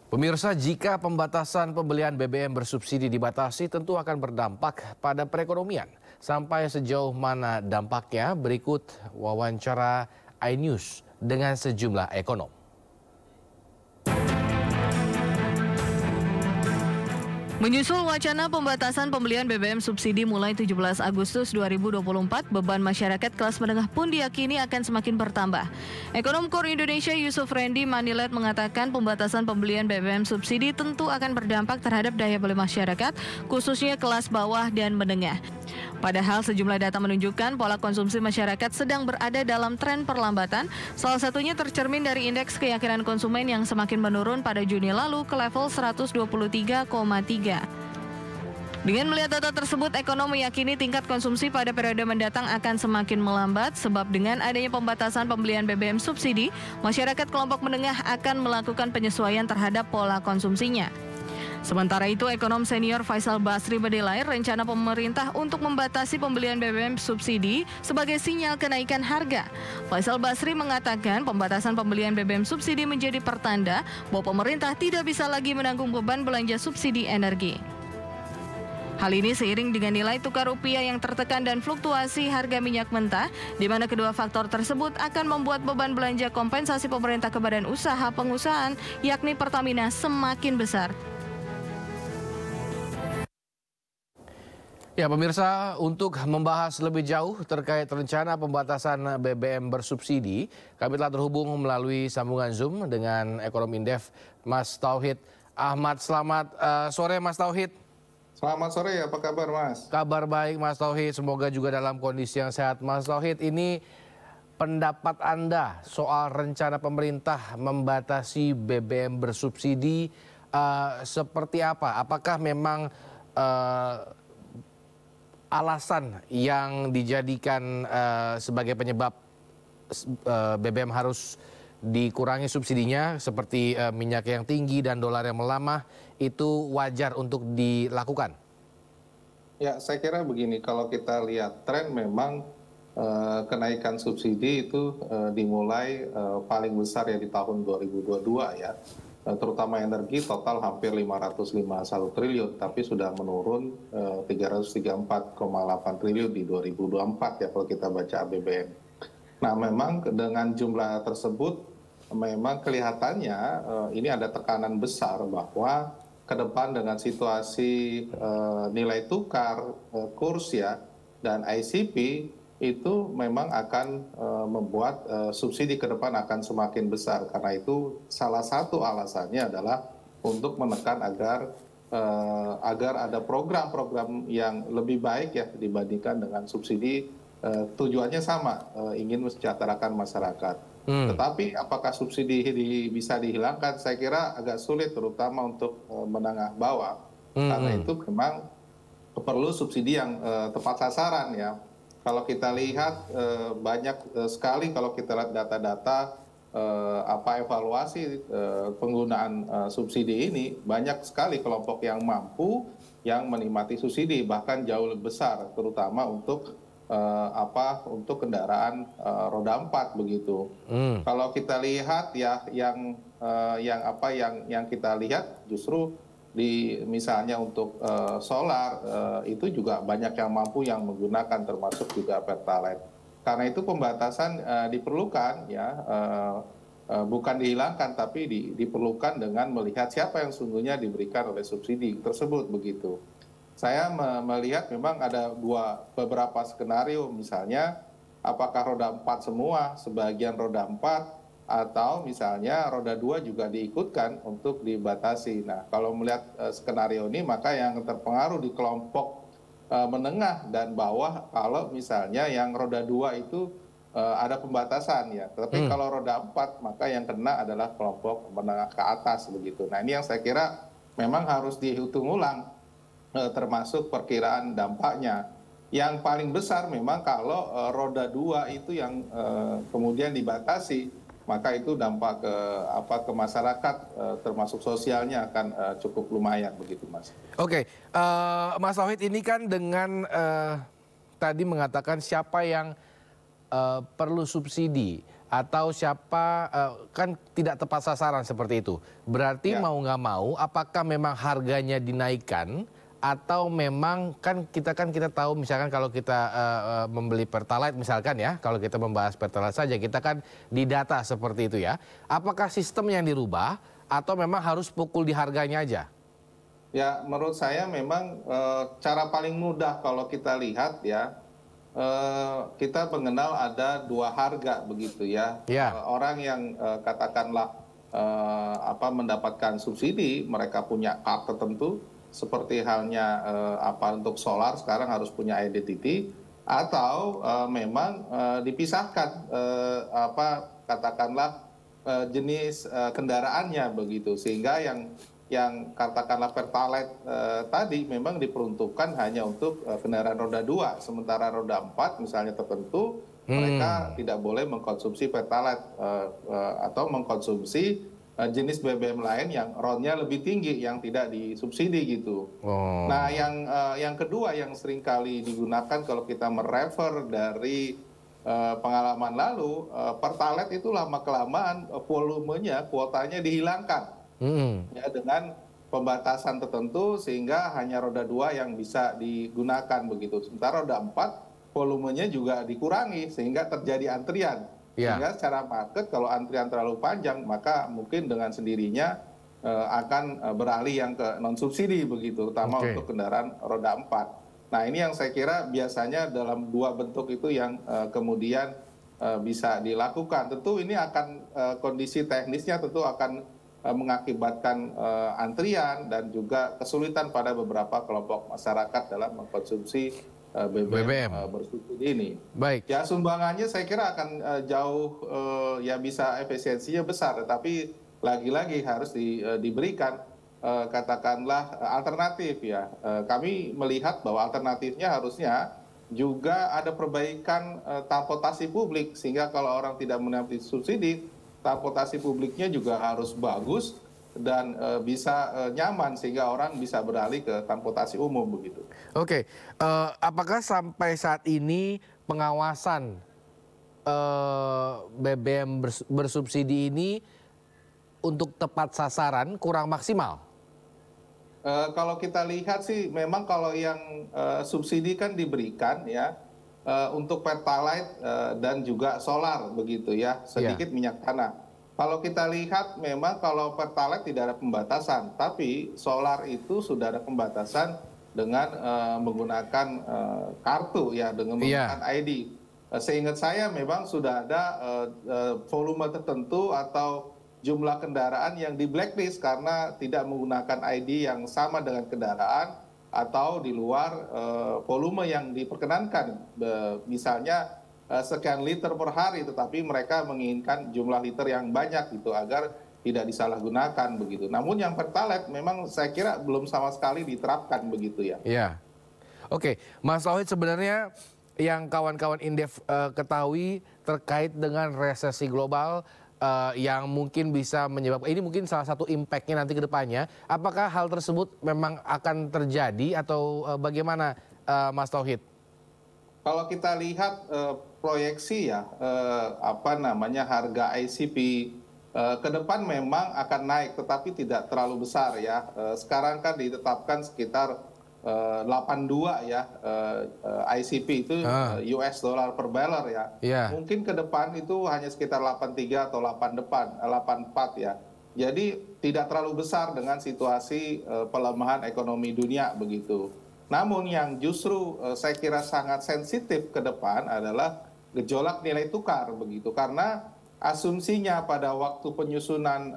Pemirsa, jika pembatasan pembelian BBM bersubsidi dibatasi tentu akan berdampak pada perekonomian. Sampai sejauh mana dampaknya, berikut wawancara iNews dengan sejumlah ekonom. Menyusul wacana pembatasan pembelian BBM subsidi mulai 17 Agustus 2024, beban masyarakat kelas menengah pun diyakini akan semakin bertambah. Ekonom Kor Indonesia Yusuf Randy Manilet mengatakan pembatasan pembelian BBM subsidi tentu akan berdampak terhadap daya beli masyarakat, khususnya kelas bawah dan menengah. Padahal sejumlah data menunjukkan pola konsumsi masyarakat sedang berada dalam tren perlambatan, salah satunya tercermin dari indeks keyakinan konsumen yang semakin menurun pada Juni lalu ke level 123,3. Dengan melihat data tersebut, ekonom meyakini tingkat konsumsi pada periode mendatang akan semakin melambat sebab dengan adanya pembatasan pembelian BBM subsidi, masyarakat kelompok menengah akan melakukan penyesuaian terhadap pola konsumsinya. Sementara itu, ekonom senior Faisal Basri menilai rencana pemerintah untuk membatasi pembelian BBM subsidi sebagai sinyal kenaikan harga. Faisal Basri mengatakan pembatasan pembelian BBM subsidi menjadi pertanda bahwa pemerintah tidak bisa lagi menanggung beban belanja subsidi energi. Hal ini seiring dengan nilai tukar rupiah yang tertekan dan fluktuasi harga minyak mentah, di mana kedua faktor tersebut akan membuat beban belanja kompensasi pemerintah ke badan usaha pengusahaan, yakni Pertamina, semakin besar. Ya pemirsa, untuk membahas lebih jauh terkait rencana pembatasan BBM bersubsidi, kami telah terhubung melalui sambungan Zoom dengan ekonom Indef, Mas Tauhid Ahmad. Selamat sore Mas Tauhid. Selamat sore, apa kabar Mas? Kabar baik Mas Tauhid, semoga juga dalam kondisi yang sehat. Mas Tauhid, ini pendapat Anda soal rencana pemerintah membatasi BBM bersubsidi seperti apa? Apakah memang alasan yang dijadikan sebagai penyebab BBM harus dikurangi subsidinya seperti minyak yang tinggi dan dolar yang melamah itu wajar untuk dilakukan? Ya, saya kira begini, kalau kita lihat tren memang kenaikan subsidi itu dimulai paling besar ya di tahun 2022 ya. Terutama energi total hampir 551 triliun, tapi sudah menurun 334,8 triliun di 2024 ya kalau kita baca APBN. Nah memang dengan jumlah tersebut memang kelihatannya ini ada tekanan besar bahwa ke depan dengan situasi nilai tukar, kurs ya, dan ICP itu memang akan membuat subsidi ke depan akan semakin besar. Karena itu salah satu alasannya adalah untuk menekan agar ada program-program yang lebih baik ya dibandingkan dengan subsidi. Tujuannya sama, ingin mensejahterakan masyarakat. Tetapi apakah subsidi bisa dihilangkan? Saya kira agak sulit, terutama untuk menengah bawah. Karena itu memang perlu subsidi yang tepat sasaran ya. Kalau kita lihat banyak sekali kalau kita lihat data-data evaluasi penggunaan subsidi ini, banyak sekali kelompok yang mampu yang menikmati subsidi, bahkan jauh lebih besar, terutama untuk kendaraan roda 4 begitu. Kalau kita lihat ya yang kita lihat justru misalnya untuk solar itu juga banyak yang mampu yang menggunakan, termasuk juga Pertalite. Karena itu pembatasan diperlukan ya, bukan dihilangkan tapi diperlukan dengan melihat siapa yang sungguhnya diberikan oleh subsidi tersebut begitu. Saya melihat memang ada beberapa skenario, misalnya apakah roda 4 semua, sebagian roda 4, atau misalnya roda 2 juga diikutkan untuk dibatasi. Nah, kalau melihat skenario ini, maka yang terpengaruh di kelompok menengah dan bawah kalau misalnya yang roda 2 itu ada pembatasan ya. Tapi kalau roda 4, maka yang kena adalah kelompok menengah ke atas begitu. Nah, ini yang saya kira memang harus dihitung ulang, termasuk perkiraan dampaknya. Yang paling besar memang kalau roda 2 itu yang kemudian dibatasi, maka itu dampak ke masyarakat, termasuk sosialnya akan cukup lumayan begitu, Mas. Oke, Mas Tauhid, ini kan dengan tadi mengatakan siapa yang perlu subsidi. atau siapa kan tidak tepat sasaran seperti itu. Berarti Ya. mau nggak mau, apakah memang harganya dinaikkan atau memang kita tahu misalkan kalau kita membeli Pertalite misalkan ya, kalau kita membahas Pertalite saja kita kan didata seperti itu ya. Apakah sistem yang dirubah atau memang harus pukul di harganya aja? Ya, menurut saya memang cara paling mudah kalau kita lihat ya, kita mengenal ada dua harga begitu ya. Ya. Orang yang katakanlah mendapatkan subsidi, mereka punya card tertentu, seperti halnya untuk solar sekarang harus punya identity, atau memang dipisahkan katakanlah jenis kendaraannya begitu, sehingga yang katakanlah Pertalite tadi memang diperuntukkan hanya untuk kendaraan roda 2, sementara roda 4 misalnya tertentu mereka tidak boleh mengkonsumsi Pertalite atau mengkonsumsi jenis BBM lain yang RON-nya lebih tinggi yang tidak disubsidi gitu. Nah, yang kedua yang seringkali digunakan kalau kita merefer dari pengalaman lalu, Pertalite itu lama-kelamaan volumenya, kuotanya dihilangkan. Ya, dengan pembatasan tertentu sehingga hanya roda 2 yang bisa digunakan begitu. Sementara roda 4 volumenya juga dikurangi sehingga terjadi antrian. Sehingga secara market kalau antrian terlalu panjang maka mungkin dengan sendirinya akan beralih yang ke non subsidi begitu, terutama untuk kendaraan roda 4. Nah, ini yang saya kira biasanya dalam dua bentuk itu yang kemudian bisa dilakukan. Tentu ini akan kondisi teknisnya tentu akan mengakibatkan antrian dan juga kesulitan pada beberapa kelompok masyarakat dalam mengkonsumsi BBM bersubsidi ini. Baik. Ya, sumbangannya saya kira akan jauh ya bisa efisiensinya besar, tetapi lagi-lagi harus diberikan katakanlah alternatif ya. Kami melihat bahwa alternatifnya harusnya juga ada perbaikan transportasi publik, sehingga kalau orang tidak menikmati subsidi, transportasi publiknya juga harus bagus dan bisa nyaman sehingga orang bisa beralih ke transportasi umum begitu. Oke, apakah sampai saat ini pengawasan BBM bersubsidi ini untuk tepat sasaran kurang maksimal? Kalau kita lihat sih memang kalau yang subsidi kan diberikan ya untuk Pertalite dan juga solar begitu ya, sedikit minyak tanah. Kalau kita lihat memang kalau Pertalite tidak ada pembatasan, tapi solar itu sudah ada pembatasan dengan menggunakan kartu ya, dengan menggunakan ID. Seingat saya memang sudah ada volume tertentu atau jumlah kendaraan yang di blacklist karena tidak menggunakan ID yang sama dengan kendaraan atau di luar volume yang diperkenankan. Misalnya sekian liter per hari, tetapi mereka menginginkan jumlah liter yang banyak gitu agar tidak disalahgunakan begitu. Namun yang Pertalite memang saya kira belum sama sekali diterapkan begitu ya. Iya. Oke, Mas Tauhid, sebenarnya yang kawan-kawan Indef ketahui terkait dengan resesi global yang mungkin bisa menyebabkan, ini mungkin salah satu impact-nya nanti ke depannya. Apakah hal tersebut memang akan terjadi atau bagaimana Mas Tauhid? Kalau kita lihat proyeksi ya, harga ICP ke depan memang akan naik, tetapi tidak terlalu besar ya. Sekarang kan ditetapkan sekitar 82 ya, ICP itu US dollar per barrel ya. Mungkin ke depan itu hanya sekitar 83 atau 84 ya. Jadi tidak terlalu besar dengan situasi pelemahan ekonomi dunia begitu. Namun yang justru saya kira sangat sensitif ke depan adalah gejolak nilai tukar begitu, karena asumsinya pada waktu penyusunan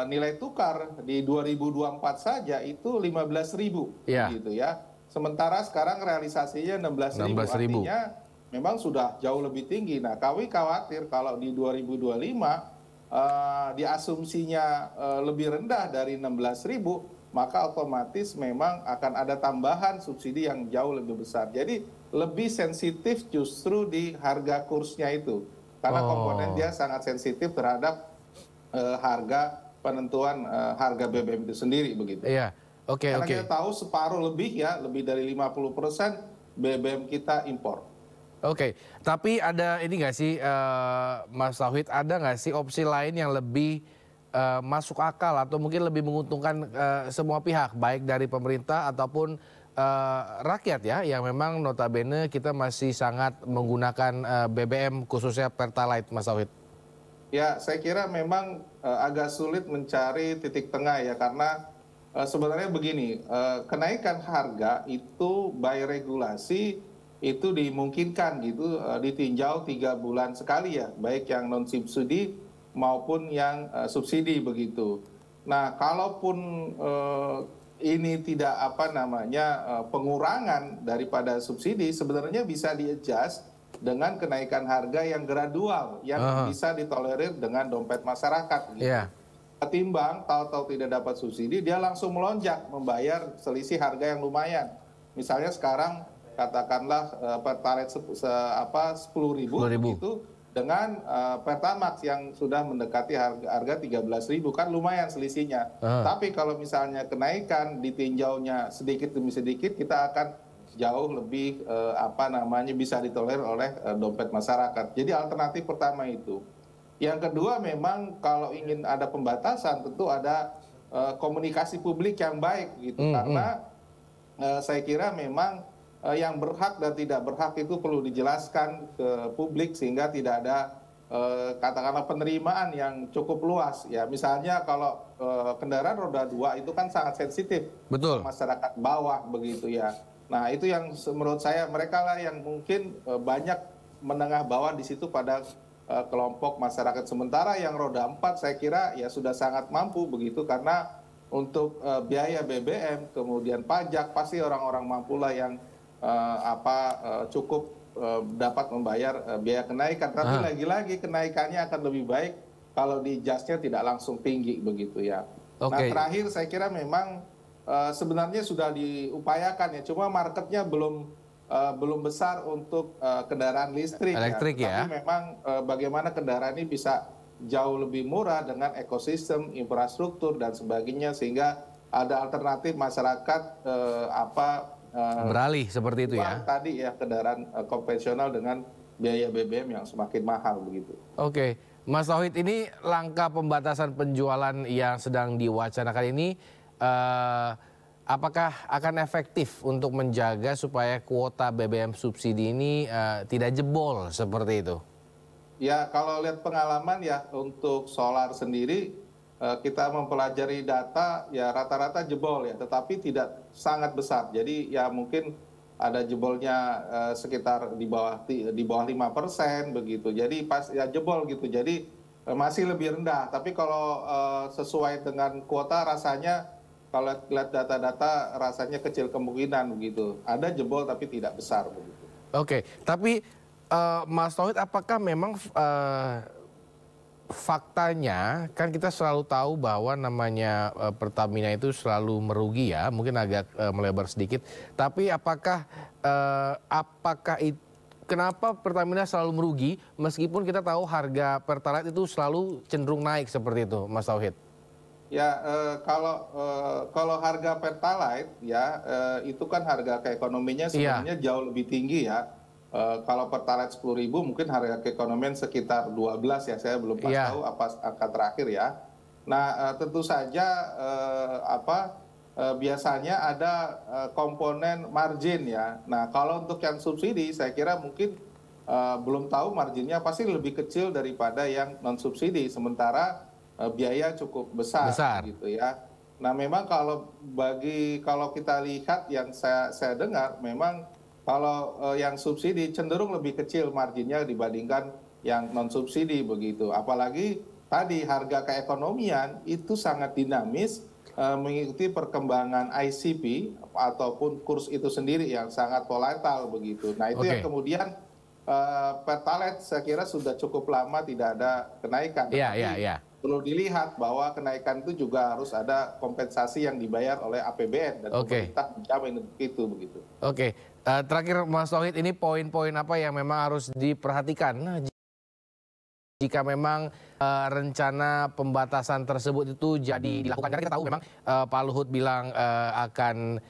nilai tukar di 2024 saja itu 15.000 gitu ya. Sementara sekarang realisasinya 16.000, artinya memang sudah jauh lebih tinggi. Nah, kami khawatir kalau di 2025 diasumsinya lebih rendah dari 16.000, maka otomatis memang akan ada tambahan subsidi yang jauh lebih besar. Jadi lebih sensitif justru di harga kursnya itu. Karena komponen dia sangat sensitif terhadap harga penentuan harga BBM itu sendiri begitu. Iya, Karena kita tahu separuh lebih ya, lebih dari 50% BBM kita impor. Oke, tapi ada ini nggak sih, Mas Tauhid, ada nggak sih opsi lain yang lebih masuk akal atau mungkin lebih menguntungkan semua pihak, baik dari pemerintah ataupun rakyat ya, yang memang notabene kita masih sangat menggunakan BBM khususnya Pertalite, Mas Tauhid? Ya, saya kira memang agak sulit mencari titik tengah ya, karena sebenarnya begini, kenaikan harga itu by regulasi itu dimungkinkan gitu, ditinjau 3 bulan sekali ya, baik yang non subsidi maupun yang subsidi begitu. Nah, kalaupun ini tidak apa namanya pengurangan daripada subsidi, sebenarnya bisa di-adjust dengan kenaikan harga yang gradual, yang bisa ditolerir dengan dompet masyarakat gitu. Iya. Ketimbang tahu-tahu tidak dapat subsidi, dia langsung melonjak membayar selisih harga yang lumayan. Misalnya sekarang katakanlah Pertalite 10.000 itu dengan Pertamax yang sudah mendekati harga 13.000, kan lumayan selisihnya. Tapi kalau misalnya kenaikan ditinjaunya sedikit demi sedikit, kita akan jauh lebih bisa ditolerir oleh dompet masyarakat. Jadi alternatif pertama itu. Yang kedua, memang kalau ingin ada pembatasan tentu ada komunikasi publik yang baik gitu, karena saya kira memang yang berhak dan tidak berhak itu perlu dijelaskan ke publik sehingga tidak ada katakanlah penerimaan yang cukup luas ya. Misalnya kalau kendaraan roda 2 itu kan sangat sensitif, Betul. masyarakat bawah begitu ya. Nah, itu yang menurut saya mereka lah yang mungkin banyak menengah bawah di situ pada kelompok masyarakat. Sementara yang roda 4 saya kira ya sudah sangat mampu begitu, karena untuk biaya BBM kemudian pajak pasti orang-orang mampulah yang cukup dapat membayar biaya kenaikan. Tapi lagi-lagi kenaikannya akan lebih baik kalau di jasnya tidak langsung tinggi begitu ya. Nah, terakhir saya kira memang sebenarnya sudah diupayakan ya, cuma marketnya belum besar untuk kendaraan listrik ya. Tapi memang bagaimana kendaraan ini bisa jauh lebih murah dengan ekosistem infrastruktur dan sebagainya, sehingga ada alternatif masyarakat beralih seperti itu ya. Tadi ya, kendaraan konvensional dengan biaya BBM yang semakin mahal begitu. Oke, Mas Tauhid, ini langkah pembatasan penjualan yang sedang diwacanakan ini apakah akan efektif untuk menjaga supaya kuota BBM subsidi ini tidak jebol seperti itu? Ya, kalau lihat pengalaman ya, untuk solar sendiri kita mempelajari data ya rata-rata jebol ya, tetapi tidak sangat besar. Jadi ya mungkin ada jebolnya sekitar di bawah 5% begitu. Jadi pas ya jebol gitu. Jadi masih lebih rendah. Tapi kalau sesuai dengan kuota rasanya, kalau lihat data-data rasanya kecil kemungkinan begitu. Ada jebol tapi tidak besar begitu. Oke, tapi Mas Tauhid, apakah memang faktanya kan kita selalu tahu bahwa namanya Pertamina itu selalu merugi ya, mungkin agak melebar sedikit. Tapi kenapa Pertamina selalu merugi meskipun kita tahu harga Pertalite itu selalu cenderung naik seperti itu, Mas Tauhid? Ya, kalau harga Pertalite ya itu kan harga keekonominya sebenarnya jauh lebih tinggi ya. Kalau Pertalite 10.000 mungkin harga keekonomian sekitar 12 ya, saya belum tahu apa angka terakhir ya. Nah, tentu saja biasanya ada komponen margin ya. Nah, kalau untuk yang subsidi saya kira mungkin belum tahu marginnya pasti lebih kecil daripada yang non subsidi, sementara biaya cukup besar gitu ya. Nah, memang kalau kita lihat yang saya dengar, memang kalau yang subsidi cenderung lebih kecil marginnya dibandingkan yang non subsidi begitu. Apalagi tadi harga keekonomian itu sangat dinamis mengikuti perkembangan ICP ataupun kurs itu sendiri yang sangat volatile begitu. Nah, itu yang kemudian Pertalite saya kira sudah cukup lama tidak ada kenaikan. Perlu dilihat bahwa kenaikan itu juga harus ada kompensasi yang dibayar oleh APBN dan pemerintah menjamin itu begitu. Oke, terakhir Mas Tauhid, ini poin-poin apa yang memang harus diperhatikan jika memang rencana pembatasan tersebut itu jadi dilakukan. Karena kita tahu memang Pak Luhut bilang akan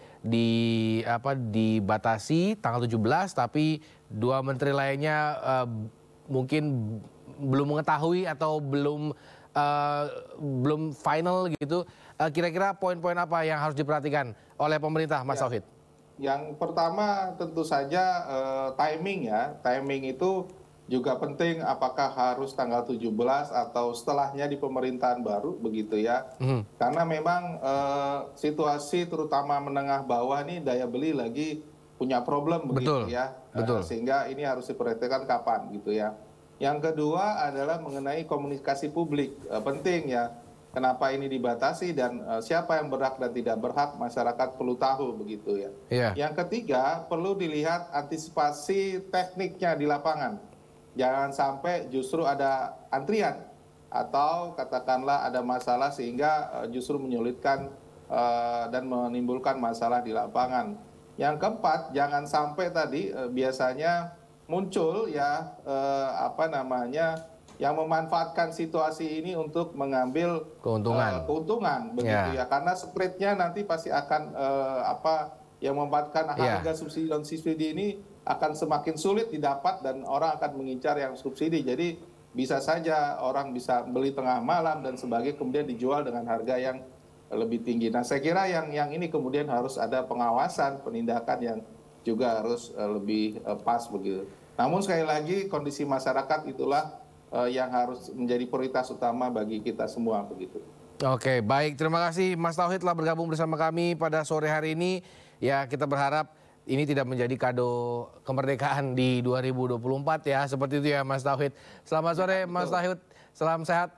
dibatasi tanggal 17, tapi dua menteri lainnya mungkin belum mengetahui atau belum final gitu. Kira-kira poin-poin apa yang harus diperhatikan oleh pemerintah, Mas Tauhid? Yang pertama tentu saja timing ya. Timing itu juga penting, apakah harus tanggal 17 atau setelahnya di pemerintahan baru begitu ya. Karena memang situasi terutama menengah bawah nih daya beli lagi punya problem begitu ya. Betul. Sehingga ini harus diperhatikan kapan gitu ya. Yang kedua adalah mengenai komunikasi publik. Penting ya. Kenapa ini dibatasi dan siapa yang berhak dan tidak berhak, masyarakat perlu tahu begitu ya. Yang ketiga, perlu dilihat antisipasi tekniknya di lapangan. Jangan sampai justru ada antrian atau katakanlah ada masalah sehingga justru menyulitkan dan menimbulkan masalah di lapangan. Yang keempat, jangan sampai tadi biasanya muncul ya yang memanfaatkan situasi ini untuk mengambil keuntungan begitu ya. Karena spreadnya nanti pasti akan yang memanfaatkan harga subsidi dan subsidi ini akan semakin sulit didapat dan orang akan mengincar yang subsidi. Jadi bisa saja orang bisa beli tengah malam dan sebagainya kemudian dijual dengan harga yang lebih tinggi. Nah, saya kira yang ini kemudian harus ada pengawasan, penindakan yang juga harus lebih pas begitu. Namun sekali lagi kondisi masyarakat itulah yang harus menjadi prioritas utama bagi kita semua begitu. Oke, baik. Terima kasih Mas Tauhid telah bergabung bersama kami pada sore hari ini. Ya, kita berharap ini tidak menjadi kado kemerdekaan di 2024 ya. Seperti itu ya Mas Tauhid. Selamat sore Mas Tauhid. Salam sehat.